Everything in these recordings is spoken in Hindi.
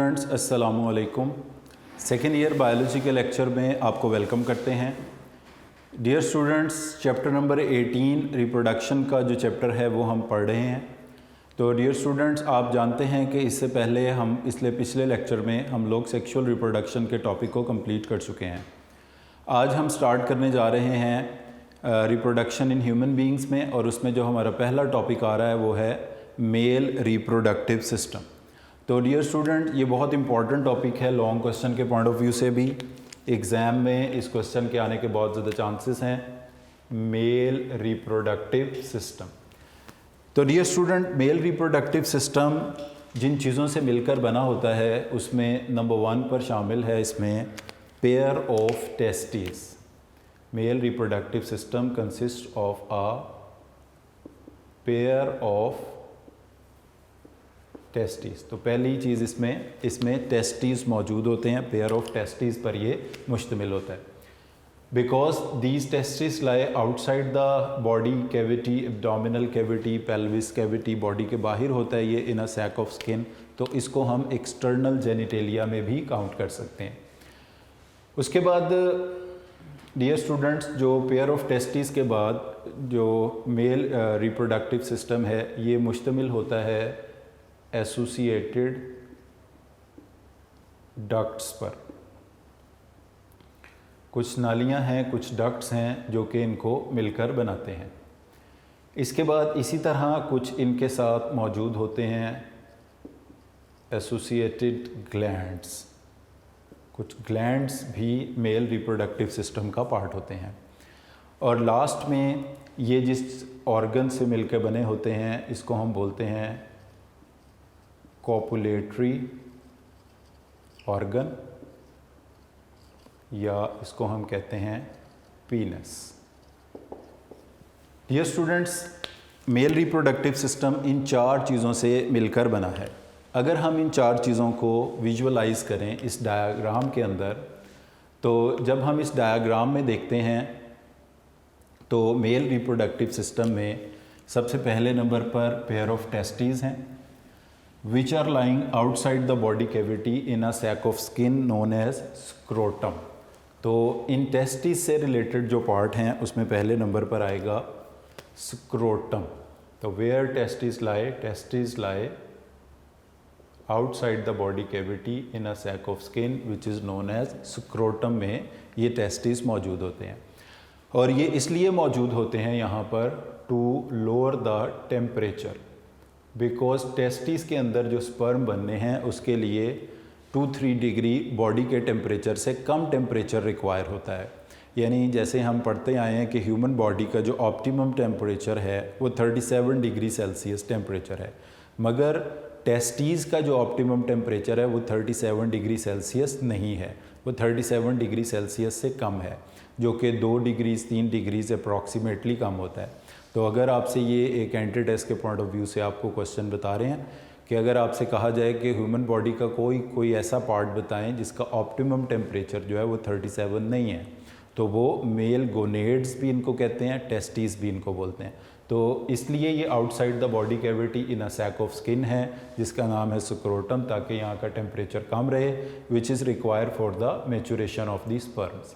स्टूडेंट्स, अस्सलामु अलैकुम। सेकेंड ईयर बायोलॉजी के लेक्चर में आपको वेलकम करते हैं। Dear students, chapter number 18 reproduction का जो चैप्टर है वो हम पढ़ रहे हैं। तो डियर स्टूडेंट्स, आप जानते हैं कि इससे पहले इसलिए पिछले लेक्चर में हम लोग सेक्सुअल रिप्रोडक्शन के टॉपिक को कंप्लीट कर चुके हैं। आज हम स्टार्ट करने जा रहे हैं रिप्रोडक्शन इन ह्यूमन बीइंग्स में, और उसमें जो हमारा पहला टॉपिक आ रहा है वो है मेल रिप्रोडक्टिव सिस्टम। तो डियर स्टूडेंट, ये बहुत इंपॉर्टेंट टॉपिक है लॉन्ग क्वेश्चन के पॉइंट ऑफ व्यू से भी। एग्ज़ाम में इस क्वेश्चन के आने के बहुत ज़्यादा चांसेस हैं। Male reproductive system. तो dear student, male reproductive system जिन चीज़ों से मिलकर बना होता है उसमें नंबर 1 पर शामिल है इसमें pair of testis. Mail reproductive system consist of a pair of testis. तो पहली चीज़ इसमें टेस्टिस मौजूद होते हैं। पेयर ऑफ टेस्टिस पर ये मुश्तमिल होता है। Because these testis lie outside the body cavity, abdominal cavity, pelvis cavity, body के बाहर होता है ये इन अ सैक ऑफ स्किन। तो इसको हम एक्सटर्नल जेनिटेलिया में भी काउंट कर सकते हैं। उसके बाद डियर स्टूडेंट्स, जो पेयर ऑफ टेस्टिस के बाद जो मेल रिप्रोडक्टिव सिस्टम है ये मुश्तमिल होता है एसोसिएटेड डक्ट्स पर। कुछ नालियां हैं, कुछ डक्ट्स हैं जो कि इनको मिलकर बनाते हैं। इसके बाद इसी तरह कुछ इनके साथ मौजूद होते हैं एसोसिएटेड ग्लैंड्स। कुछ ग्लैंड्स भी मेल रिप्रोडक्टिव सिस्टम का पार्ट होते हैं। और लास्ट में ये जिस ऑर्गन से मिलकर बने होते हैं इसको हम बोलते हैं कॉपुलेटरी ऑर्गन, या इसको हम कहते हैं penis. Dear students, male reproductive system इन 4 चीज़ों से मिलकर बना है। अगर हम इन 4 चीज़ों को विजुअलाइज करें इस डायग्राम के अंदर, तो जब हम इस डायग्राम में देखते हैं तो मेल रिप्रोडक्टिव सिस्टम में सबसे पहले नंबर पर पेयर ऑफ टेस्टिस हैं which are lying outside the body cavity in a sac of skin known as scrotum। तो इन टेस्टिस से रिलेटेड जो पार्ट हैं उसमें पहले नंबर पर आएगा स्क्रोटम। तो where testis lie outside the body cavity in a sac of skin which is known as scrotum में ये टेस्टिस मौजूद होते हैं। और ये इसलिए मौजूद होते हैं यहाँ पर to lower the temperature, because testis के अंदर जो स्पर्म बनने हैं उसके लिए 2-3 डिग्री बॉडी के टेम्परेचर से कम टेम्परेचर रिक्वायर होता है। यानी जैसे हम पढ़ते आए हैं कि ह्यूमन बॉडी का जो ऑप्टिमम टेम्परेचर है वो 37 डिग्री सेल्सियस टेम्परेचर है, मगर टेस्टिस का जो ऑप्टिमम टेम्परेचर है वो 37 डिग्री सेल्सियस नहीं है, वो 37 डिग्री सेल्सियस से कम है, जो कि 2 डिग्री 3 डिग्री से अप्रॉक्सीमेटली कम होता है। तो अगर आपसे ये एक एंट्री टेस्ट के पॉइंट ऑफ व्यू से आपको क्वेश्चन बता रहे हैं कि अगर आपसे कहा जाए कि ह्यूमन बॉडी का कोई ऐसा पार्ट बताएं जिसका ऑप्टिमम टेम्परेचर जो है वो 37 नहीं है, तो वो मेल गोनेड्स भी इनको कहते हैं, टेस्टिस भी इनको बोलते हैं। तो इसलिए ये outside the body cavity in a sac of skin है जिसका नाम है स्क्रोटम, ताकि यहाँ का टेम्परेचर कम रहे, विच is required for the maturation of the sperms.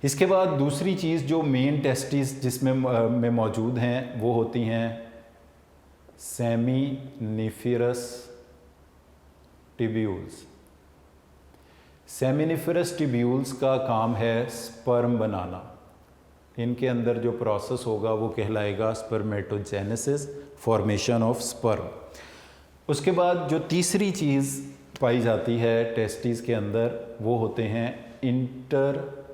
इसके बाद दूसरी चीज़ जो मेन टेस्टिस जिसमें मौजूद हैं वो होती हैं सेमिनिफरस टिब्यूल्स। सेमिनिफरस टिब्यूल्स का काम है स्पर्म बनाना। इनके अंदर जो प्रोसेस होगा वो कहलाएगा स्पर्मेटोजेनेसिस, फॉर्मेशन ऑफ स्पर्म। उसके बाद जो तीसरी चीज़ पाई जाती है टेस्टिस के अंदर वो होते हैं इंटरस्टिशियल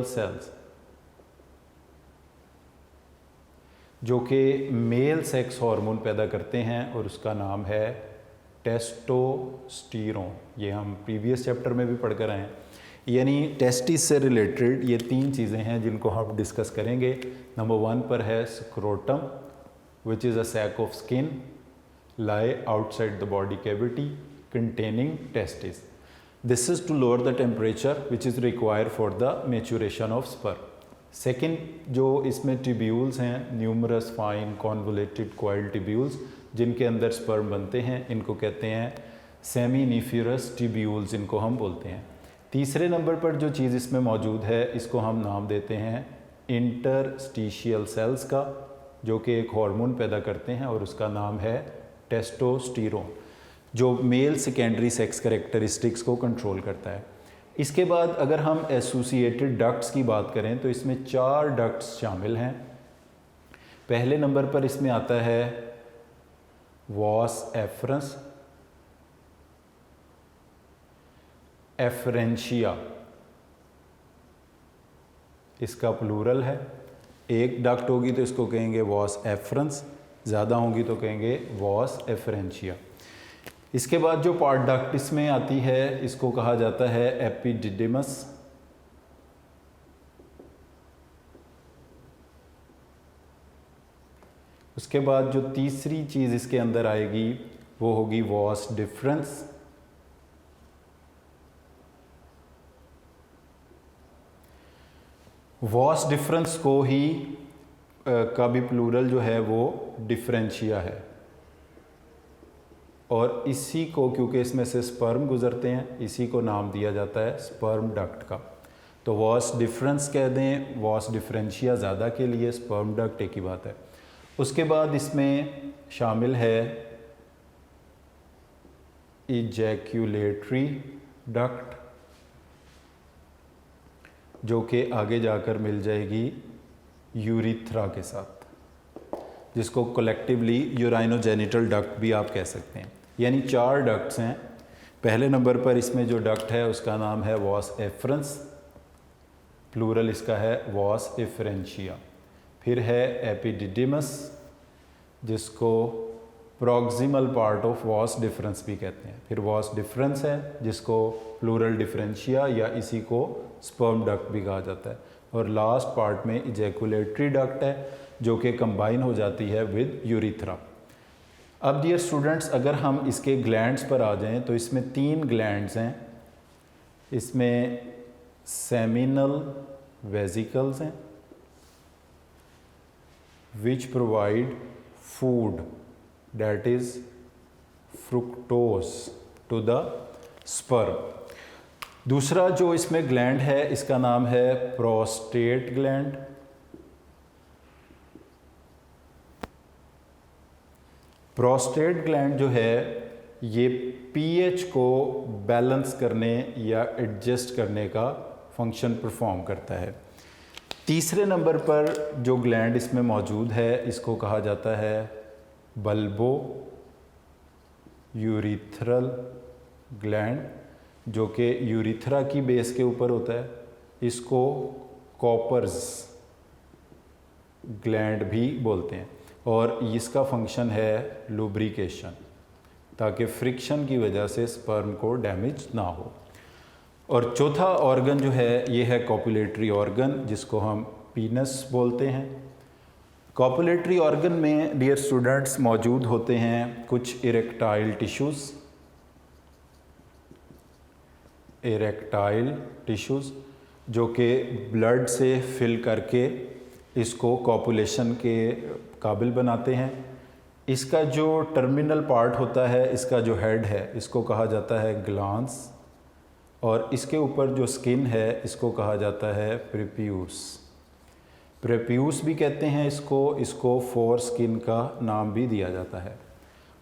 सेल्स, जो कि मेल सेक्स हार्मोन पैदा करते हैं और उसका नाम है टेस्टोस्टेरोन। ये हम प्रीवियस चैप्टर में भी पढ़ कर आए हैं। यानी टेस्टिस से रिलेटेड ये 3 चीज़ें हैं जिनको हम डिस्कस करेंगे। नंबर 1 पर है scrotum, which is a sac of skin lie outside the body cavity containing testis. This is to lower the temperature which is required for the maturation of sperm. Second जो इसमें टिब्यूल्स हैं, numerous fine convoluted coil tubules, जिनके अंदर स्पर्म बनते हैं, इनको कहते हैं सेमिनिफरस ट्यूब्यूल्स, इनको हम बोलते हैं। तीसरे नंबर पर जो चीज़ इसमें मौजूद है, इसको हम नाम देते हैं इंटरस्टिशियल सेल्स का, जो कि एक हार्मोन पैदा करते हैं और उसका नाम है टेस्टोस्टेरोन, जो मेल सेकेंडरी सेक्स कैरेक्टरिस्टिक्स को कंट्रोल करता है। इसके बाद अगर हम एसोसिएटेड डक्ट्स की बात करें तो इसमें 4 डक्ट्स शामिल हैं। पहले नंबर पर इसमें आता है वास एफरंस, एफरेंशिया, इसका प्लूरल है। एक डक्ट होगी तो इसको कहेंगे वास एफरंस, ज़्यादा होंगी तो कहेंगे वास एफरेंशिया। इसके बाद जो पार्ट डक्ट इसमें आती है, इसको कहा जाता है एपिडिडिमस। उसके बाद जो तीसरी चीज़ इसके अंदर आएगी वो होगी वास डिफरेंस। वास डिफरेंस को ही का भी प्लूरल जो है वो डिफरेंशिया है, और इसी को, क्योंकि इसमें से स्पर्म गुजरते हैं, इसी को नाम दिया जाता है स्पर्म डक्ट का। तो वास डिफरेंस कह दें, वास डिफरेंशिया ज़्यादा के लिए, स्पर्म डक्ट एक ही बात है। उसके बाद इसमें शामिल है इजैक्यूलेटरी डक्ट, जो कि आगे जाकर मिल जाएगी यूरिथ्रा के साथ, जिसको कलेक्टिवली यूराइनोजेनिटल डक्ट भी आप कह सकते हैं। यानी 4 डक्ट्स हैं। पहले नंबर पर इसमें जो डक्ट है उसका नाम है वास एफरंस, प्लूरल इसका है वास एफरेंशिया। फिर है एपिडिडिमस, जिसको proximal part of vas deferens भी कहते हैं। फिर वास डिफरेंस है, जिसको प्लूरल डिफरेंशिया या इसी को स्पर्म डक्ट भी कहा जाता है। और लास्ट पार्ट में इजैकुलेटरी डक्ट है, जो कि कंबाइन हो जाती है विद यूरिथ्रा। अब डियर स्टूडेंट्स, अगर हम इसके ग्लैंड्स पर आ जाएं तो इसमें 3 ग्लैंड्स हैं। इसमें सेमिनल वेसिकल्स हैं which provide food, that is fructose to the sperm। दूसरा जो इसमें ग्लैंड है, इसका नाम है प्रोस्टेट ग्लैंड। प्रोस्टेट ग्लैंड जो है ये पीएच को बैलेंस करने या एडजस्ट करने का फंक्शन परफॉर्म करता है। तीसरे नंबर पर जो ग्लैंड इसमें मौजूद है, इसको कहा जाता है बल्बो यूरिथ्रल ग्लैंड, जो कि यूरिथ्रा की बेस के ऊपर होता है। इसको कॉपर्स ग्लैंड भी बोलते हैं, और इसका फंक्शन है लुब्रिकेशन, ताकि फ्रिक्शन की वजह से स्पर्म को डैमेज ना हो। और चौथा ऑर्गन जो है ये है कॉपुलेटरी ऑर्गन, जिसको हम पीनस बोलते हैं। कॉपुलेटरी ऑर्गन में डियर स्टूडेंट्स मौजूद होते हैं कुछ इरेक्टाइल टिश्यूज़, जो कि ब्लड से फिल करके इसको कॉपुलेशन के काबिल बनाते हैं। इसका जो टर्मिनल पार्ट होता है, इसका जो हेड है, इसको कहा जाता है ग्लांस, और इसके ऊपर जो स्किन है इसको कहा जाता है प्रेप्यूस भी कहते हैं इसको फोर स्किन का नाम भी दिया जाता है।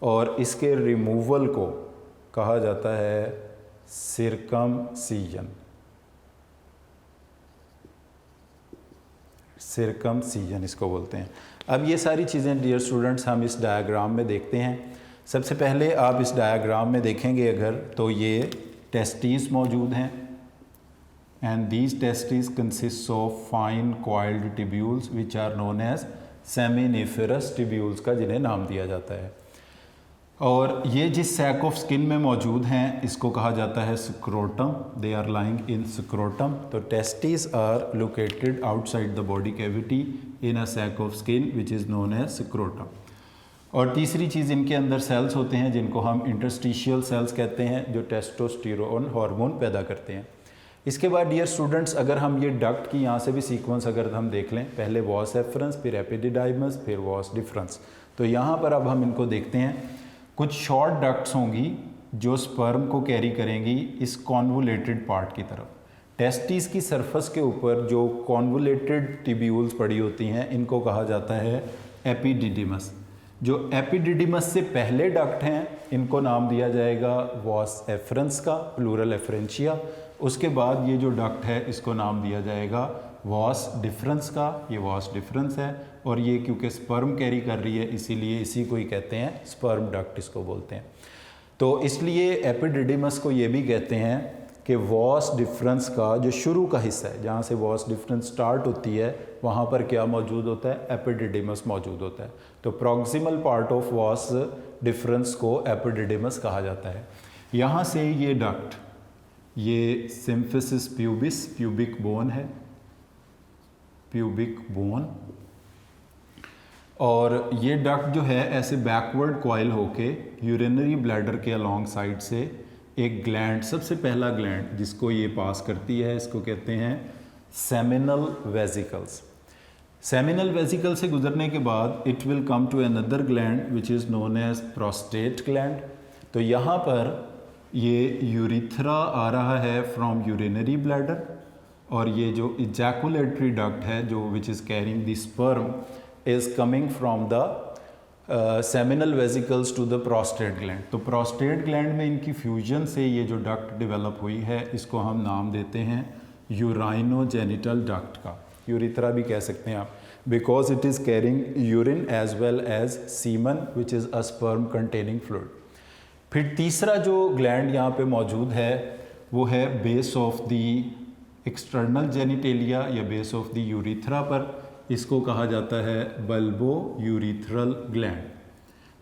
और इसके रिमूवल को कहा जाता है सिरकमसीजन इसको बोलते हैं। अब ये सारी चीज़ें डियर स्टूडेंट्स हम इस डायग्राम में देखते हैं। सबसे पहले आप इस डायग्राम में देखेंगे अगर, तो ये टेस्टिस मौजूद हैं, and these testis consist of fine coiled tubules which are known as seminiferous tubules का जिन्हें नाम दिया जाता है। और ये जिस सैक ऑफ स्किन में मौजूद हैं इसको कहा जाता है scrotum. They are lying in scrotum. तो testis are located outside the body cavity in a sac of skin which is known as scrotum. और तीसरी चीज़, इनके अंदर सेल्स होते हैं जिनको हम इंटरस्टिशियल सेल्स कहते हैं, जो टेस्टोस्टेरोन हार्मोन पैदा करते हैं। इसके बाद डियर स्टूडेंट्स, अगर हम ये डक्ट की यहाँ से भी सीक्वेंस अगर हम देख लें, पहले वास एफरेंस, फिर एपिडिडाइमस, फिर वास डिफरेंस। तो यहाँ पर अब हम इनको देखते हैं। कुछ शॉर्ट डक्ट्स होंगी जो स्पर्म को कैरी करेंगी इस कॉन्वुलेटेड पार्ट की तरफ। टेस्टिस की सरफेस के ऊपर जो कॉन्वुलेटेड टिब्यूल्स पड़ी होती हैं इनको कहा जाता है एपिडिडिमस। जो एपिडिडिमस से पहले डक्ट हैं इनको नाम दिया जाएगा वॉस एफरेंस का, प्लूरल एफरेंशिया। उसके बाद ये जो डक्ट है इसको नाम दिया जाएगा वॉस डिफरेंस का, ये वॉस डिफरेंस है। और ये क्योंकि स्पर्म कैरी कर रही है इसीलिए इसी को ही कहते हैं स्पर्म डक्ट, इसको बोलते हैं। तो इसलिए एपिडिडिमस को ये भी कहते हैं कि वॉस डिफरेंस का जो शुरू का हिस्सा है, जहाँ से वॉस डिफरेंस स्टार्ट होती है, वहाँ पर क्या मौजूद होता है? एपिडिडिमस मौजूद होता है। तो proximal part of vas difference को एपिडिडिमस कहा जाता है। यहाँ से ये डक्ट, ये सिम्फिसिस प्यूबिस, प्यूबिक बोन है, प्यूबिक बोन, और ये डक्ट जो है ऐसे बैकवर्ड कॉइल होके यूरिनरी ब्लैडर के अलॉन्ग साइड से एक ग्लैंड, सबसे पहला ग्लैंड जिसको ये पास करती है, इसको कहते हैं सेमिनल वेसिकल्स। सेमिनल वेसिकल से गुजरने के बाद it will come to another gland which is known as prostate gland. तो यहाँ पर ये यूरिथ्रा आ रहा है फ्रॉम यूरिनरी ब्लैडर, और ये जो इजैकुलेटरी डक्ट है जो which is carrying the sperm is coming from the seminal vesicles to the prostate gland. तो प्रोस्टेट ग्लैंड में इनकी फ्यूजन से ये जो डक्ट डेवलप हुई है इसको हम नाम देते हैं यूराइनोजेनिटल डक्ट का, यूरिथ्रा भी कह सकते हैं आप, because it is carrying urine as well as semen which is a sperm containing fluid. फिर तीसरा जो ग्लैंड यहाँ पे मौजूद है वो है base of the external genitalia या बेस ऑफ द यूरिथ्रा पर, इसको कहा जाता है बल्बो यूरिथ्रल ग्लैंड,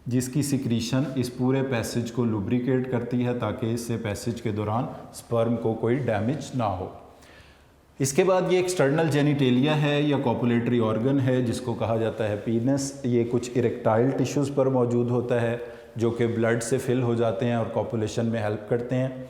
जिसकी सिक्रीशन इस पूरे पैसेज को लुब्रिकेट करती है ताकि इससे पैसेज के दौरान स्पर्म को कोई डैमेज ना हो। इसके बाद ये एक्सटर्नल जेनिटेलिया है या कॉपुलेटरी ऑर्गन है जिसको कहा जाता है पीनस। ये कुछ इरेक्टाइल टिश्यूज़ पर मौजूद होता है जो कि ब्लड से फिल हो जाते हैं और कॉपुलेशन में हेल्प करते हैं।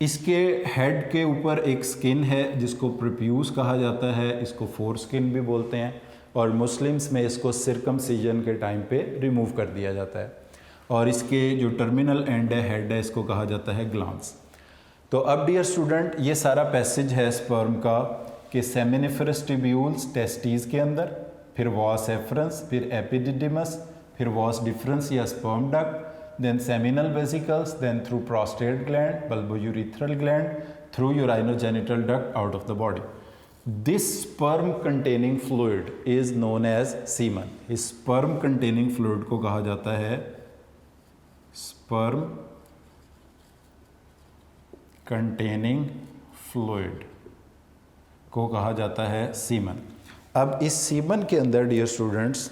इसके हेड के ऊपर एक स्किन है जिसको प्रोप्यूस कहा जाता है, इसको फोर स्किन भी बोलते हैं, और मुस्लिम्स में इसको सिरकमसिजन के टाइम पे रिमूव कर दिया जाता है। और इसके जो टर्मिनल एंड है, हेड है, इसको कहा जाता है ग्लांस। तो अब डियर स्टूडेंट, ये सारा पैसेज है स्पर्म का कि सेमिनिफरस ट्यूब्यूल्स टेस्टीज के अंदर, फिर वॉस एफरेंस, फिर एपिडिडिमस, फिर वॉस डिफरेंस या sperm duct, then seminal vesicles, then through prostate gland, bulbourethral gland, through urinogenital duct out of the body. This sperm containing fluid is known as semen. इस sperm containing fluid को कहा जाता है sperm containing fluid को कहा जाता है semen। अब इस semen के अंदर डियर स्टूडेंट्स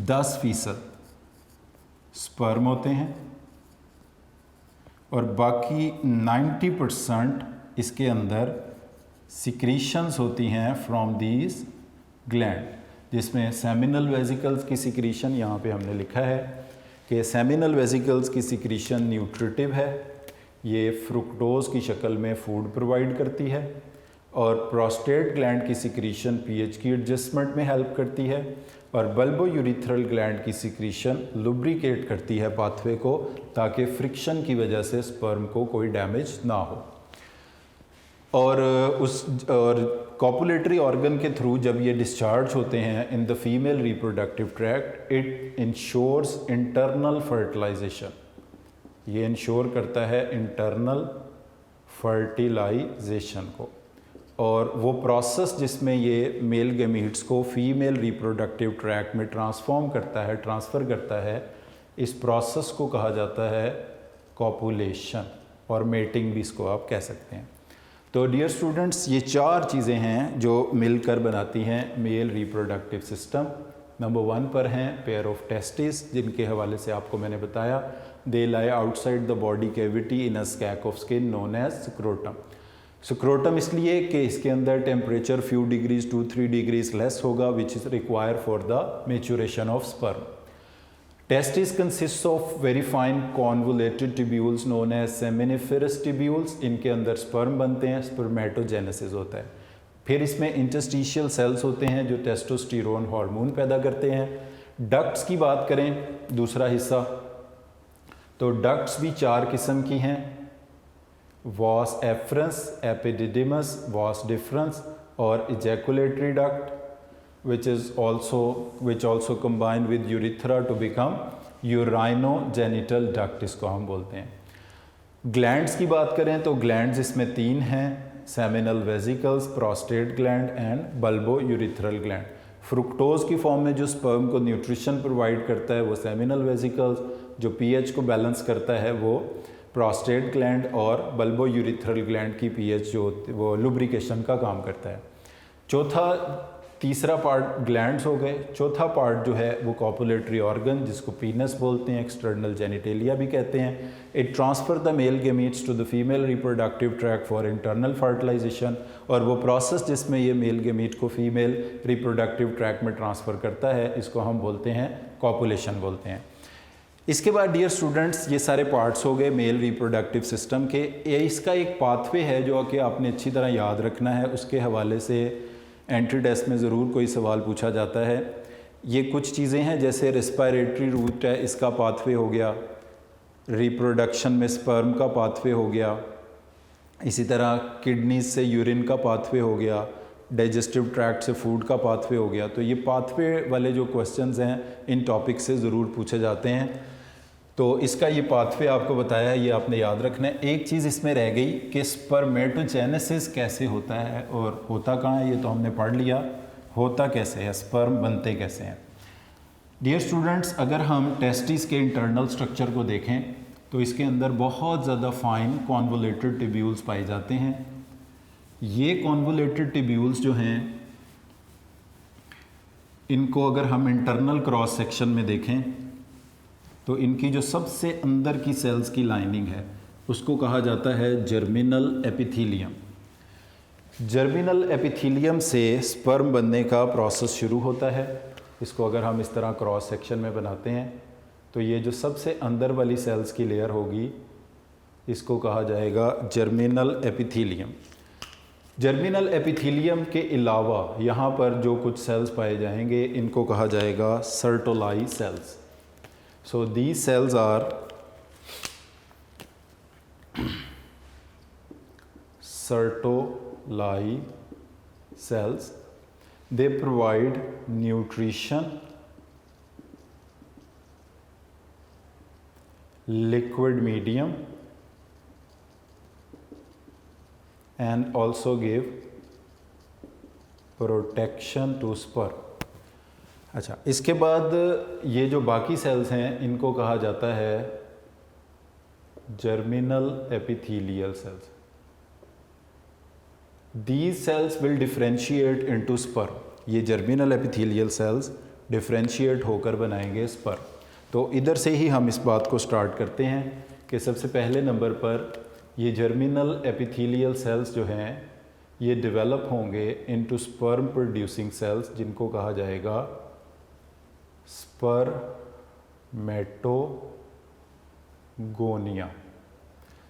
10% स्पर्म होते हैं और बाकी 90% इसके अंदर सिक्रीशंस होती हैं फ्रॉम दीज ग्लैंड, जिसमें सेमिनल वेसिकल्स की सिक्रीशन यहाँ पे हमने लिखा है कि सेमिनल वेसिकल्स की सिक्रीशन न्यूट्रिटिव है, ये फ्रुक्टोज की शक्ल में फूड प्रोवाइड करती है, और प्रोस्टेट ग्लैंड की सिक्रीशन पीएच की एडजस्टमेंट में हेल्प करती है, और बल्बोयूरिथ्रल ग्लैंड की सिक्रीशन लुब्रिकेट करती है पाथवे को ताकि फ्रिक्शन की वजह से स्पर्म को कोई डैमेज ना हो। और कॉपुलेटरी ऑर्गन के थ्रू जब ये डिस्चार्ज होते हैं in the female reproductive tract, it ensures internal fertilization, ये इंश्योर करता है इंटरनल फर्टिलाइजेशन को। और वो प्रोसेस जिसमें ये मेल गैमीट्स को फीमेल रिप्रोडक्टिव ट्रैक्ट में ट्रांसफ़र करता है, इस प्रोसेस को कहा जाता है कॉपुलेशन, और मेटिंग भी इसको आप कह सकते हैं। तो डियर स्टूडेंट्स, ये 4 चीज़ें हैं जो मिलकर बनाती हैं मेल रिप्रोडक्टिव सिस्टम। नंबर 1 पर हैं पेयर ऑफ टेस्टिस, जिनके हवाले से आपको मैंने बताया, they lie outside the body cavity in a sac of skin known as scrotum. Scrotum इसलिए कि इसके अंदर temperature few degrees 2-3 degrees less होगा which is require for the maturation of sperm. Testis consist of very fine convoluted tubules known as seminiferous tubules. इनके अंदर स्पर्म बनते हैं, स्पर्मेटोजेनेसिस होता है। फिर इसमें इंटरस्टिशियल सेल्स होते हैं जो टेस्टोस्टेरोन हार्मोन पैदा करते हैं। डक्ट्स की बात करें, दूसरा हिस्सा, तो डक्ट्स भी 4 किस्म की हैं, वास एफरेंस, एपिडिडिमस, वास डिफरेंस और ejaculatory duct which also combine with urethra to become urinogenital duct, इसको हम बोलते हैं। ग्लैंड्स की बात करें तो ग्लैंड्स इसमें 3 हैं, seminal vesicles, prostate gland and bulbo urethral gland. Fructose की फॉर्म में जो स्पर्म को न्यूट्रिशन प्रोवाइड करता है वो सेमिनल वेसिकल्स, जो पीएच को बैलेंस करता है वो प्रोस्टेट ग्लैंड, और बल्बो यूरिथ्रल ग्लैंड की पीएच जो वो लुब्रिकेशन का काम करता है। तीसरा पार्ट ग्लैंड्स हो गए। चौथा पार्ट जो है वो कॉपुलेटरी ऑर्गन, जिसको पीनस बोलते हैं, एक्सटर्नल जेनिटेलिया भी कहते हैं। It transfer the male gametes to the female reproductive tract for internal fertilization, और वो प्रोसेस जिसमें ये मेल गेमीट को फीमेल रिप्रोडक्टिव ट्रैक में ट्रांसफ़र करता है, इसको हम बोलते हैं कॉपुलेशन बोलते हैं। इसके बाद डियर स्टूडेंट्स, ये सारे पार्ट्स हो गए मेल रिप्रोडक्टिव सिस्टम के। इसका एक पाथवे है जो कि आपने अच्छी तरह याद रखना है, उसके हवाले से एंट्री टेस्ट में ज़रूर कोई सवाल पूछा जाता है। ये कुछ चीज़ें हैं, जैसे रेस्पिरेटरी रूट है, इसका पाथवे हो गया, रिप्रोडक्शन में स्पर्म का पाथवे हो गया, इसी तरह किडनीज से यूरिन का पाथवे हो गया, डाइजेस्टिव ट्रैक्ट से फूड का पाथवे हो गया। तो ये पाथवे वाले जो क्वेश्चंस हैं इन टॉपिक से ज़रूर पूछे जाते हैं। तो इसका ये पाथवे आपको बताया है, ये आपने याद रखना है। एक चीज़ इसमें रह गई कि स्पर्मेटोजेनेसिस कैसे होता है, और होता कहाँ है ये तो हमने पढ़ लिया, होता कैसे है, स्पर्म बनते कैसे हैं। डियर स्टूडेंट्स, अगर हम टेस्टिस के इंटरनल स्ट्रक्चर को देखें तो इसके अंदर बहुत ज़्यादा फाइन कॉन्वोलेटेड टिब्यूल्स पाए जाते हैं। ये कॉन्वोलेटेड टिब्यूल्स जो हैं, इनको अगर हम इंटरनल क्रॉस सेक्शन में देखें तो इनकी जो सबसे अंदर की सेल्स की लाइनिंग है उसको कहा जाता है जर्मिनल एपिथीलियम। जर्मिनल एपिथीलियम से स्पर्म बनने का प्रोसेस शुरू होता है। इसको अगर हम इस तरह क्रॉस सेक्शन में बनाते हैं तो ये जो सबसे अंदर वाली सेल्स की लेयर होगी इसको कहा जाएगा जर्मिनल एपिथीलियम। जर्मिनल एपिथीलियम के अलावा यहाँ पर जो कुछ सेल्स पाए जाएंगे इनको कहा जाएगा सर्टोलाई sales. So these cells are Sertoli cells. They provide nutrition, liquid medium, and also give protection to sperm. अच्छा, इसके बाद ये जो बाकी सेल्स हैं इनको कहा जाता है germinal epithelial cells. These cells will differentiate into sperm. ये जर्मिनल एपिथेलियल सेल्स डिफरेंशिएट होकर बनाएंगे स्पर्म। तो इधर से ही हम इस बात को स्टार्ट करते हैं कि सबसे पहले नंबर पर ये जर्मिनल एपिथेलियल सेल्स जो हैं ये डेवलप होंगे इनटू स्पर्म प्रोड्यूसिंग सेल्स, जिनको कहा जाएगा स्पर्मेटोगोनिया।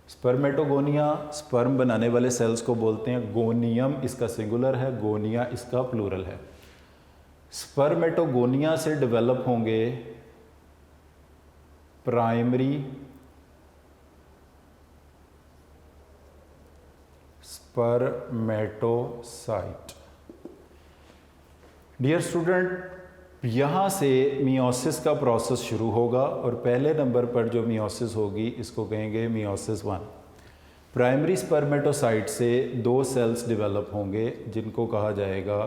स्पर्मेटोगोनिया स्पर्म बनाने वाले सेल्स को बोलते हैं। गोनियम इसका सिंगुलर है, गोनिया इसका प्लूरल है। स्पर्मेटोगोनिया से डेवलप होंगे प्राइमरी स्पर्मेटोसाइट। डियर स्टूडेंट, यहाँ से मियोसिस का प्रोसेस शुरू होगा और पहले नंबर पर जो मियोसिस होगी इसको कहेंगे मियोसिस 1। प्राइमरी स्पर्मेटोसाइट से 2 सेल्स डेवलप होंगे जिनको कहा जाएगा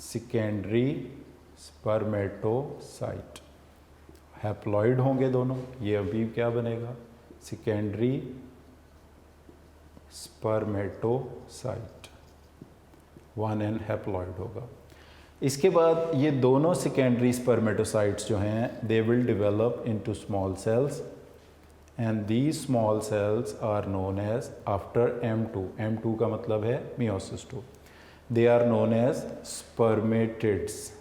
सेकेंडरी स्पर्मेटोसाइट। हैप्लॉइड होंगे दोनों। ये अभी क्या बनेगा, सेकेंडरी स्पर्मेटोसाइट, 1n हैप्लॉइड होगा। इसके बाद ये दोनों सेकेंडरी स्पर्मेटोसाइट्स जो हैं they will develop into small cells and these small cells are known as after M2। M2 का मतलब है meiosis 2। They are known as spermatids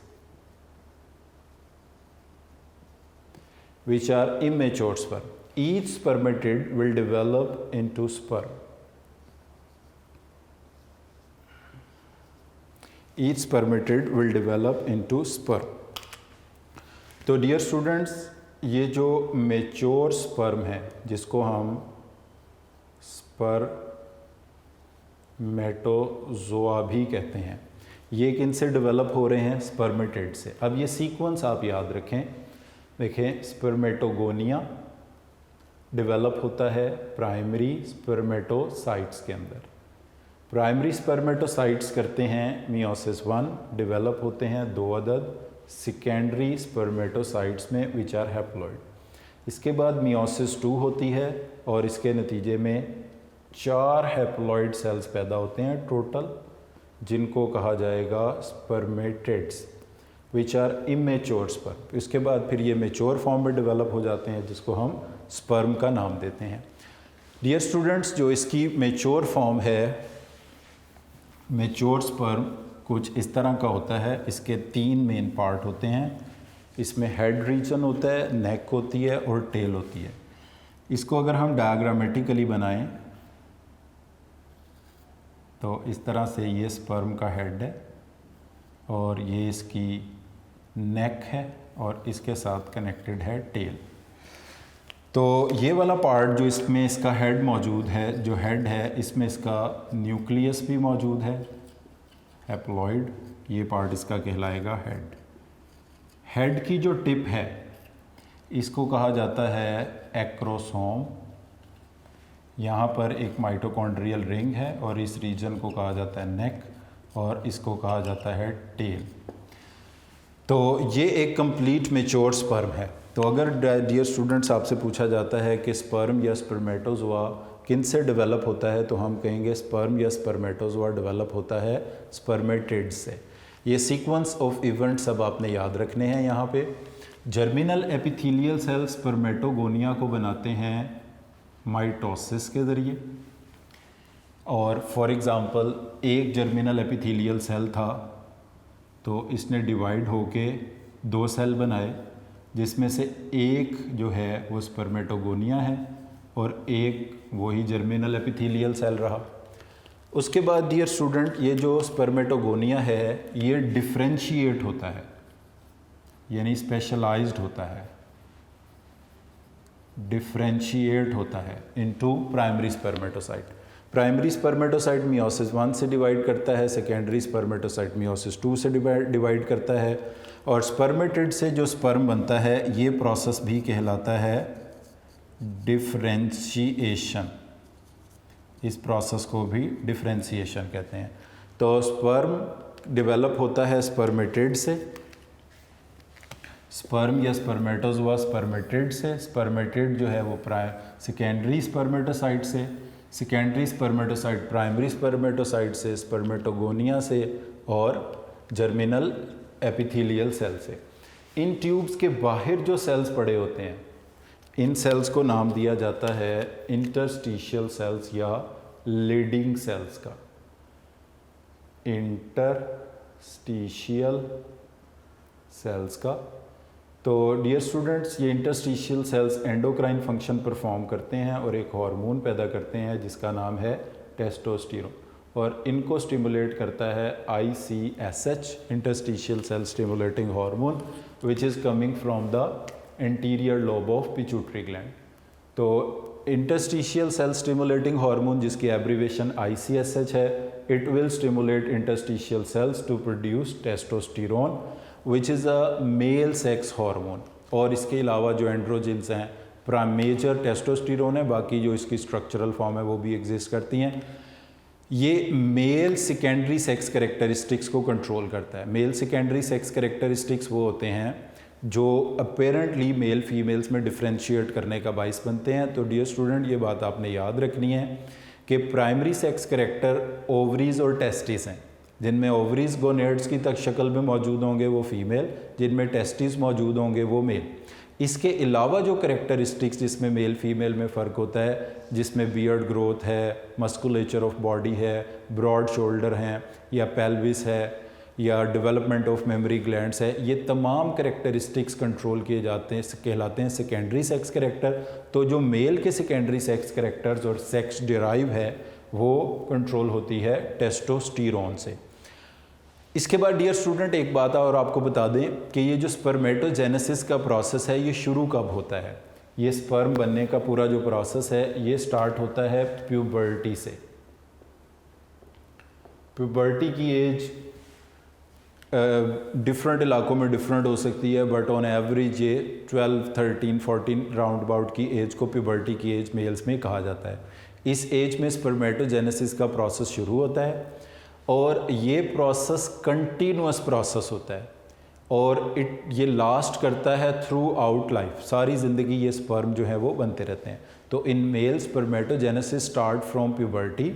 which are immature sperm. Each spermatid will develop into sperm. Each spermatid will develop into sperm. तो डियर स्टूडेंट्स, ये जो मेच्योर स्पर्म है जिसको हम स्पर्मेटोजोआ भी कहते हैं, ये किन से डेवलप हो रहे हैं? स्पर्मेटिड से। अब ये सीक्वेंस आप याद रखें, देखें, स्पर्मेटोगोनिया डेवलप होता है प्राइमरी स्पर्मेटोसाइट्स के अंदर। प्राइमरी स्पर्मेटोसाइट्स करते हैं मियोसिस 1, डेवलप होते हैं 2 अदद सेकेंडरी स्पर्मेटोसाइट्स में विच आर हैप्लॉइड। इसके बाद मियोसिस 2 होती है और इसके नतीजे में 4 हैप्लॉइड सेल्स पैदा होते हैं टोटल, जिनको कहा जाएगा spermatids which are immature sperm. इसके बाद फिर ये मेच्योर फॉर्म में डेवलप हो जाते हैं जिसको हम स्पर्म का नाम देते हैं। डियर स्टूडेंट्स, जो इसकी मेच्योर फॉर्म है, मेच्योर स्पर्म कुछ इस तरह का होता है। इसके 3 मेन पार्ट होते हैं। इसमें हेड रीजन होता है, नेक होती है और टेल होती है। इसको अगर हम डायग्रामेटिकली बनाएं तो इस तरह से ये स्पर्म का हेड है और ये इसकी नेक है और इसके साथ कनेक्टेड है टेल। तो ये वाला पार्ट जो इसमें इसका हेड मौजूद है, जो हेड है इसमें इसका न्यूक्लियस भी मौजूद है, हैप्लॉइड, ये पार्ट इसका कहलाएगा हेड। हेड की जो टिप है इसको कहा जाता है एक्रोसोम। यहाँ पर एक माइटोकॉन्ड्रियल रिंग है और इस रीजन को कहा जाता है नेक और इसको कहा जाता है टेल। तो ये एक कंप्लीट मेच्योर स्पर्म है। तो अगर डियर स्टूडेंट्स आपसे पूछा जाता है कि स्पर्म या स्पर्मेटोजोआ किन से डेवलप होता है, तो हम कहेंगे स्पर्म या स्पर्मेटोजोआ डेवलप होता है स्पर्मेटिड्स से। ये सीक्वेंस ऑफ इवेंट्स सब आपने याद रखने हैं। यहाँ पे जर्मिनल एपिथेलियल सेल स्पर्मेटोगोनिया को बनाते हैं माइटोसिस के ज़रिए। और फॉर एग्ज़ाम्पल एक जर्मिनल एपिथेलियल सेल था तो इसने डिवाइड होके 2 सेल बनाए, जिसमें से एक जो है वो स्पर्मेटोगोनिया है और एक वही जर्मिनल एपिथेलियल सेल रहा। उसके बाद डियर स्टूडेंट, ये जो स्पर्मेटोगोनिया है ये डिफ्रेंशिएट होता है, यानी स्पेशलाइज्ड होता है, डिफ्रेंशिएट होता है into primary spermatocyte. Primary spermatocyte meiosis 1 से डिवाइड करता है, सेकेंडरी स्पर्मेटोसाइट मियोसिस 2 से डिवाइड करता है और स्पर्मेटिड से जो स्पर्म बनता है ये प्रोसेस भी कहलाता है डिफ्रेंशिएशन। इस प्रोसेस को भी डिफ्रेंशिएशन कहते हैं। तो स्पर्म डेवलप होता है स्पर्मेटिड से, स्पर्म या स्पर्मेटोजोआ स्पर्मेटिड से, स्पर्मेटिड जो है वो सेकेंडरी स्पर्मेटोसाइट से, सेकेंडरी स्पर्मेटोसाइट प्राइमरी स्पर्मेटोसाइट से, स्पर्मेटोगोनिया से और जर्मिनल एपिथेलियल सेल से। इन ट्यूब्स के बाहर जो सेल्स पड़े होते हैं, इन सेल्स को नाम दिया जाता है इंटरस्टिशियल सेल्स या लीडिंग सेल्स का। इंटरस्टिशियल सेल्स का। तो डियर स्टूडेंट्स, ये interstitial cells endocrine function perform करते हैं और एक हार्मोन पैदा करते हैं जिसका नाम है टेस्टोस्टेरोन, और इनको स्टिमुलेट करता है ICSH, interstitial cell stimulating hormone, which is coming from the anterior lobe of pituitary gland. तो इंटरस्टिशियल सेल स्टिमुलेटिंग हार्मोन, जिसकी एब्रीवेशन ICSH है, it will stimulate interstitial cells to produce testosterone which is a male sex hormone. और इसके अलावा जो एंड्रोजिन्स हैं, मेजर टेस्टोस्टेरोन है, बाकी जो इसकी स्ट्रक्चरल फॉर्म है वो भी एग्जिस्ट करती हैं। ये मेल सेकेंडरी सेक्स कैरेक्टरिस्टिक्स को कंट्रोल करता है। मेल सेकेंडरी सेक्स कैरेक्टरिस्टिक्स वो होते हैं जो अपेरेंटली मेल फीमेल्स में डिफ्रेंशिएट करने का बाइस बनते हैं। तो डियर स्टूडेंट, ये बात आपने याद रखनी है कि प्राइमरी सेक्स कैरेक्टर ओवरीज और टेस्टिस हैं। जिनमें ओवरीज गोनेड्स की तक शक्ल में मौजूद होंगे वो फीमेल, जिनमें टेस्टिस मौजूद होंगे वो मेल। इसके अलावा जो करेक्टरिस्टिक्स जिसमें मेल फीमेल में फ़र्क होता है, जिसमें बियर्ड ग्रोथ है, मस्कुलेचर ऑफ बॉडी है, ब्रॉड शोल्डर हैं, या पेल्विस है, या डेवलपमेंट ऑफ मेमोरी ग्लैंड्स है, ये तमाम करेक्टरिस्टिक्स कंट्रोल किए जाते हैं, कहलाते हैं सेकेंडरी सेक्स करेक्टर। तो जो मेल के सेकेंडरी सेक्स करेक्टर्स और सेक्स डिराइव है वो कंट्रोल होती है टेस्टोस्टेरोन से। इसके बाद डियर स्टूडेंट एक बात और आपको बता दें कि ये जो स्पर्मेटोजेनेसिस का प्रोसेस है ये शुरू कब होता है। ये स्पर्म बनने का पूरा जो प्रोसेस है ये स्टार्ट होता है प्यूबर्टी से। प्यूबर्टी की एज डिफरेंट इलाकों में डिफरेंट हो सकती है, बट ऑन एवरेज ये 12, 13, 14 राउंड अबाउट की एज को प्यूबर्टी की एज मेल्स में कहा जाता है। इस एज में स्पर्मेटोजेनेसिस का प्रोसेस शुरू होता है और ये प्रोसेस कंटिन्यूअस प्रोसेस होता है और ये लास्ट करता है थ्रू आउट लाइफ। सारी ज़िंदगी ये स्पर्म जो है वो बनते रहते हैं। तो in male spermatogenesis start from puberty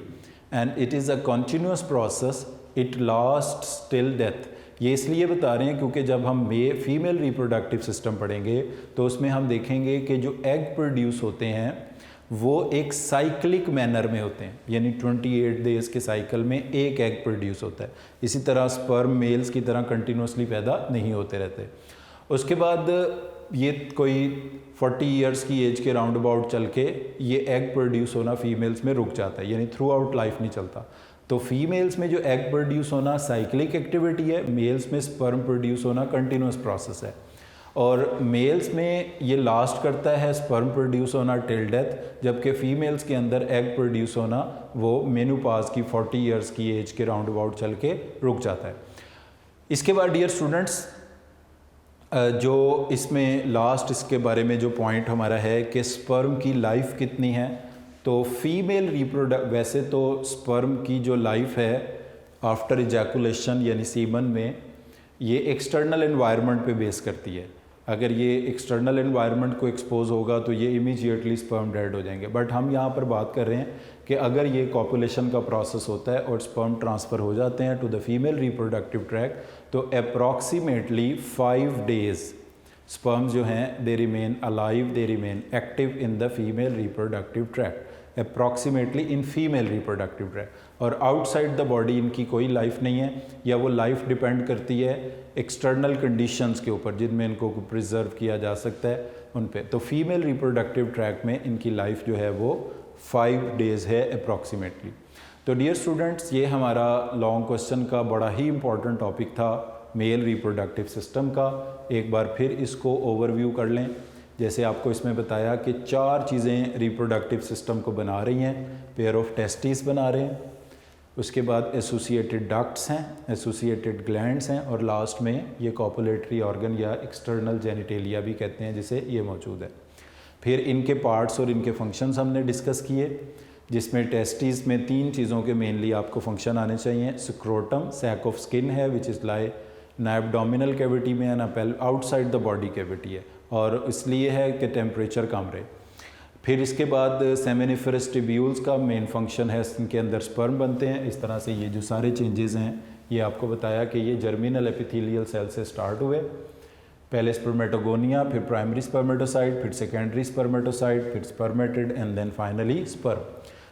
and it is a continuous process, it last till death. ये इसलिए बता रहे हैं क्योंकि जब हम फीमेल रिप्रोडक्टिव सिस्टम पढ़ेंगे तो उसमें हम देखेंगे कि जो एग प्रोड्यूस होते हैं वो एक साइक्लिक मैनर में होते हैं, यानी 28 डेज़ के साइकिल में एक एग प्रोड्यूस होता है। इसी तरह स्पर्म मेल्स की तरह कंटिन्यूसली पैदा नहीं होते रहते। उसके बाद ये कोई 40 इयर्स की एज के राउंड अबाउट चल के ये एग प्रोड्यूस होना फीमेल्स में रुक जाता है, यानी थ्रू आउट लाइफ नहीं चलता। तो फीमेल्स में जो एग प्रोड्यूस होना साइक्लिक एक्टिविटी है, मेल्स में स्पर्म प्रोड्यूस होना कंटिन्यूस प्रोसेस है। और मेल्स में ये लास्ट करता है स्पर्म प्रोड्यूस होना टिल डेथ, जबकि फीमेल्स के अंदर एग प्रोड्यूस होना वो मेनोपॉज की 40 इयर्स की एज के राउंड अबाउट चल के रुक जाता है। इसके बाद डियर स्टूडेंट्स जो इसमें लास्ट इसके बारे में जो पॉइंट हमारा है कि स्पर्म की लाइफ कितनी है, तो फीमेल वैसे तो स्पर्म की जो लाइफ है आफ्टर इजैकुलेशन यानी सीमन में, ये एक्सटर्नल एनवायरनमेंट पे बेस करती है। अगर ये एक्सटर्नल एनवायरनमेंट को एक्सपोज होगा तो ये इमीडिएटली स्पर्म डेड हो जाएंगे। बट हम यहाँ पर बात कर रहे हैं कि अगर ये कॉपुलेशन का प्रोसेस होता है और स्पर्म ट्रांसफ़र हो जाते हैं to the female reproductive tract, तो अप्रॉक्सीमेटली 5 डेज़ स्पर्म जो हैं they remain alive, they remain active in the female reproductive tract, approximately in female reproductive tract. और आउटसाइड द बॉडी इनकी कोई लाइफ नहीं है, या वो लाइफ डिपेंड करती है एक्सटर्नल कंडीशंस के ऊपर जिनमें इनको प्रिजर्व किया जा सकता है उन पे। तो फीमेल रिप्रोडक्टिव ट्रैक में इनकी लाइफ जो है वो 5 डेज़ है अप्रॉक्सीमेटली। तो डियर स्टूडेंट्स, ये हमारा लॉन्ग क्वेश्चन का बड़ा ही इंपॉर्टेंट टॉपिक था मेल रिप्रोडक्टिव सिस्टम का। एक बार फिर इसको ओवरव्यू कर लें। जैसे आपको इसमें बताया कि 4 चीज़ें रिप्रोडक्टिव सिस्टम को बना रही हैं। पेयर ऑफ टेस्टिस बना रहे हैं, उसके बाद एसोसिएटेड डक्ट्स हैं, एसोसिएटेड ग्लैंड्स हैं, और लास्ट में ये कॉपुलेटरी ऑर्गन या एक्सटर्नल जेनिटेलिया भी कहते हैं जिसे ये मौजूद है। फिर इनके पार्ट्स और इनके फंक्शंस हमने डिस्कस किए, जिसमें टेस्टिस में 3 चीज़ों के मेनली आपको फंक्शन आने चाहिए। स्क्रोटम सैक ऑफ स्किन है विच इज़ लाई ना एब्डोमिनल कैविटी में है ना आउटसाइड द बॉडी कैविटी है, और इसलिए है कि टेम्परेचर कम रहे। फिर इसके बाद सेमिनिफरस ट्यूब्यूल्स का मेन फंक्शन है, इनके अंदर स्पर्म बनते हैं। इस तरह से ये जो सारे चेंजेस हैं ये आपको बताया कि ये जर्मिनल एपिथेलियल सेल से स्टार्ट हुए। पहले स्पर्मेटोगोनिया, फिर प्राइमरी स्पर्मेटोसाइट, फिर सेकेंडरी स्पर्मेटोसाइट, फिर spermatid and then finally sperm.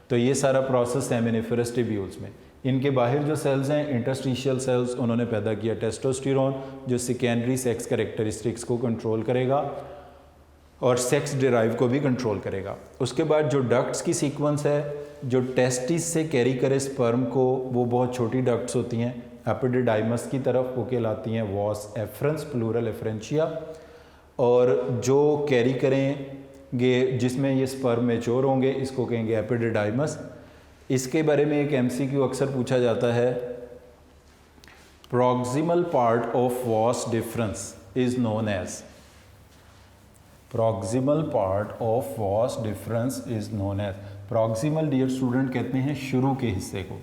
तो ये सारा प्रोसेस सेमिनिफरस ट्यूब्यूल्स में। इनके बाहर जो सेल्स हैं इंटरस्टिशियल सेल्स, उन्होंने पैदा किया टेस्टोस्टेरोन जो सेकेंडरी सेक्स कैरेक्टरिस्टिक्स को कंट्रोल करेगा और सेक्स डिराइव को भी कंट्रोल करेगा। उसके बाद जो डक्ट्स की सीक्वेंस है, जो टेस्टिस से कैरी करे स्पर्म को, वो बहुत छोटी डक्ट्स होती हैं एपिडिडाइमस की तरफ, वो कहलाती हैं वॉस एफरेंस प्लूरल एफरेंशिया, और जो कैरी करेंगे जिसमें ये स्पर्म मैच्योर होंगे इसको कहेंगे एपिडिडाइमस। इसके बारे में एक एमसीक्यू अक्सर पूछा जाता है, proximal part of vas deferens is known as, proximal part of vas deferens is known as. Proximal dear student कहते हैं शुरू के हिस्से को।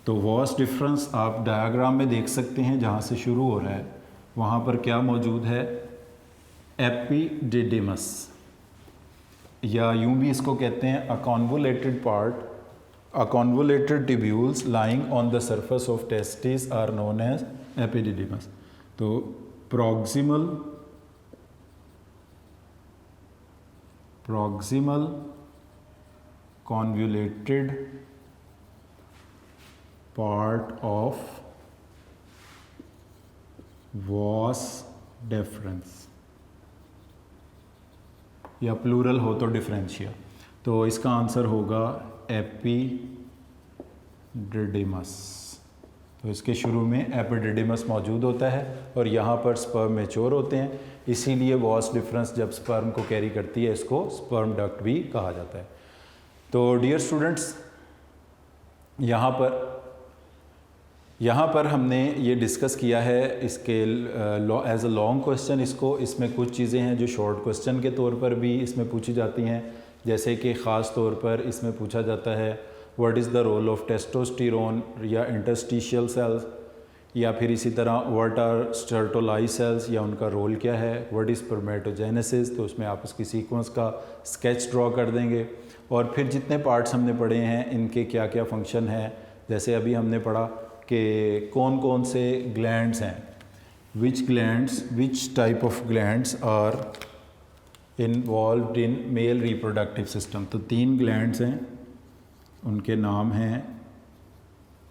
तो वॉस डिफरेंस आप डायग्राम में देख सकते हैं, जहाँ से शुरू हो रहा है वहाँ पर क्या मौजूद है, एपिडिडिमस, या यूं भी इसको कहते हैं a convoluted part, a convoluted tubules lying on the surface of testis are known as epididymis. तो proximal convoluted part of vas deferens, या प्लूरल हो तो डिफरेंशिया। तो इसका आंसर होगा एपिडिडिमस। तो इसके शुरू में एपिडिडिमस मौजूद होता है और यहाँ पर स्पर्म मैच्योर होते हैं, इसीलिए वॉस डिफरेंस जब स्पर्म को कैरी करती है इसको स्पर्म डक्ट भी कहा जाता है। तो डियर स्टूडेंट्स, यहाँ पर हमने ये डिस्कस किया है इसके एज अ लॉन्ग क्वेश्चन इसमें कुछ चीज़ें हैं जो शॉर्ट क्वेश्चन के तौर पर भी इसमें पूछी जाती हैं, जैसे कि ख़ास तौर पर इसमें पूछा जाता है what is the role of testosterone या इंटरस्टिशियल सेल्स, या फिर इसी तरह व्हाट आर स्टर्टोलाई सेल्स या उनका रोल क्या है, व्हाट इज़ स्पर्मेटोजेनेसिस, तो उसमें आप उसकी सीक्वेंस का स्केच ड्रॉ कर देंगे। और फिर जितने पार्ट्स हमने पढ़े हैं इनके क्या क्या फंक्शन हैं, जैसे अभी हमने पढ़ा कि कौन कौन से ग्लैंड्स हैं, which type of glands are involved in male reproductive system. तो 3 ग्लैंड्स हैं, उनके नाम हैं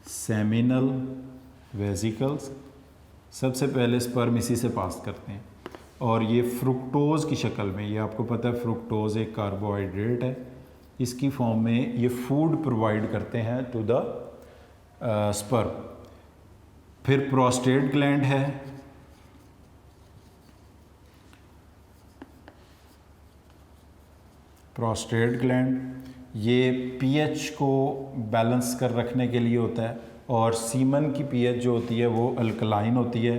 सेमिनल वेसिकल्स। सबसे पहले स्पर्म इसी से पास करते हैं और ये फ्रुक्टोज की शक्ल में, ये आपको पता है फ्रुक्टोज एक कार्बोहाइड्रेट है, इसकी फॉर्म में ये फूड प्रोवाइड करते हैं टू द स्पर्म। फिर प्रोस्टेट ग्लैंड है, प्रोस्टेट ग्लैंड ये पीएच को बैलेंस कर रखने के लिए होता है और सीमन की पीएच जो होती है वो अल्कलाइन होती है,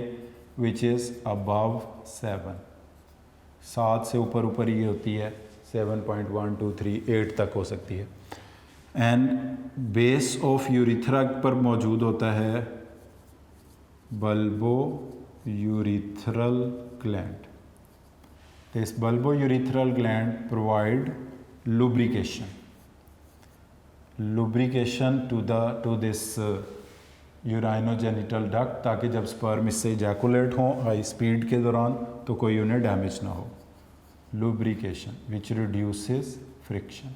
विच इज़ अबव 7 से ऊपर ये होती है, 7.123 तक हो सकती है। एंड बेस ऑफ यूरिथ्रा पर मौजूद होता है bulbourethral gland. This bulbourethral gland provide lubrication to this urinogenital duct, ताकि जब स्पर्म इससे इजैकुलेट हों हाई स्पीड के दौरान तो कोई उन्हें डैमेज ना हो। लुब्रिकेशन विच रिड्यूसेस फ्रिक्शन।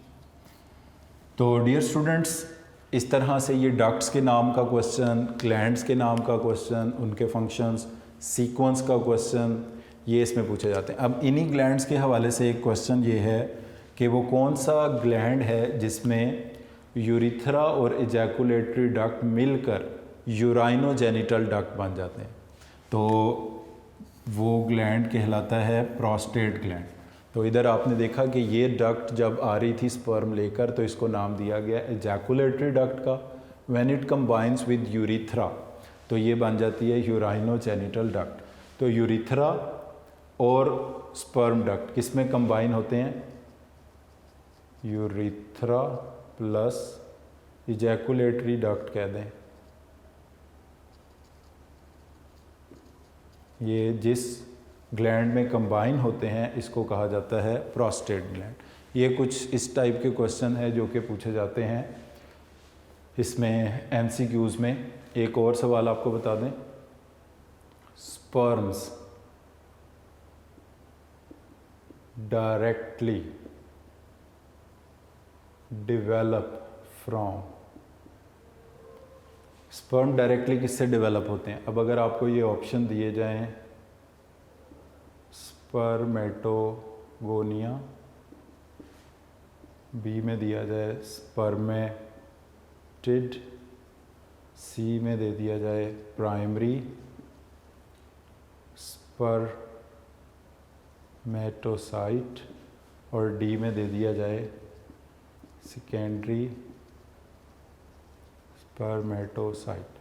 तो डियर स्टूडेंट्स, इस तरह से ये डक्ट्स के नाम का क्वेश्चन, ग्लैंड्स के नाम का क्वेश्चन, उनके फंक्शंस, सीक्वेंस का क्वेश्चन, ये इसमें पूछे जाते हैं। अब इन्हीं ग्लैंड्स के हवाले से एक क्वेश्चन ये है कि वो कौन सा ग्लैंड है जिसमें यूरिथ्रा और इजैकुलेटरी डक्ट मिलकर यूराइनोजेनिटल डक्ट बन जाते हैं, तो वो ग्लैंड कहलाता है प्रोस्टेट ग्लैंड। तो इधर आपने देखा कि ये डक्ट जब आ रही थी स्पर्म लेकर तो इसको नाम दिया गया इजैकुलेटरी डक्ट का। When it combines with urethra तो ये बन जाती है यूराइनोजेनिटल डक्ट। तो यूरिथ्रा और स्पर्म डक्ट किस में कंबाइन होते हैं? यूरिथ्रा प्लस इजैकुलेटरी डक्ट कह दें। ये जिस ग्लैंड में कंबाइन होते हैं इसको कहा जाता है प्रोस्टेट ग्लैंड। ये कुछ इस टाइप के क्वेश्चन है जो कि पूछे जाते हैं इसमें एमसीक्यूज़ में। एक और सवाल आपको बता दें, sperms directly develop from, sperm directly किससे डेवलप होते हैं? अब अगर आपको ये ऑप्शन दिए जाएं स्पर्मेटोगोनिया, बी में दिया जाए स्पर्मेटिड, सी में दे दिया जाए प्राइमरी स्पर्मेटोसाइट और डी में दे दिया जाए सेकेंडरी स्पर्मेटोसाइट।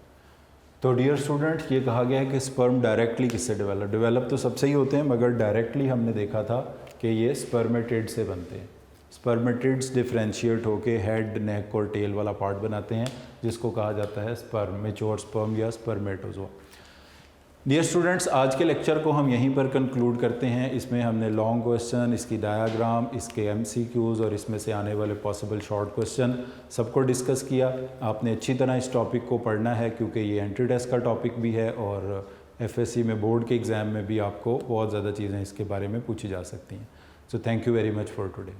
तो डियर स्टूडेंट, ये कहा गया है कि स्पर्म डायरेक्टली किससे डेवलप तो सबसे ही होते हैं, मगर डायरेक्टली हमने देखा था कि ये स्पर्मेटिड से बनते हैं। स्पर्मेटिड्स डिफ्रेंशिएट होके हेड, नेक और टेल वाला पार्ट बनाते हैं जिसको कहा जाता है स्पर्म, मैच्योर स्पर्म या स्पर्मेटोजोआ। डियर स्टूडेंट्स, आज के लेक्चर को हम यहीं पर कंक्लूड करते हैं। इसमें हमने लॉन्ग क्वेश्चन, इसकी डायाग्राम, इसके एमसीक्यूज़ और इसमें से आने वाले पॉसिबल शॉर्ट क्वेश्चन सबको डिस्कस किया। आपने अच्छी तरह इस टॉपिक को पढ़ना है क्योंकि ये एंट्री टेस्ट का टॉपिक भी है और एफएससी में बोर्ड के एग्ज़ाम में भी आपको बहुत ज़्यादा चीज़ें इसके बारे में पूछी जा सकती हैं। So thank you very much for today.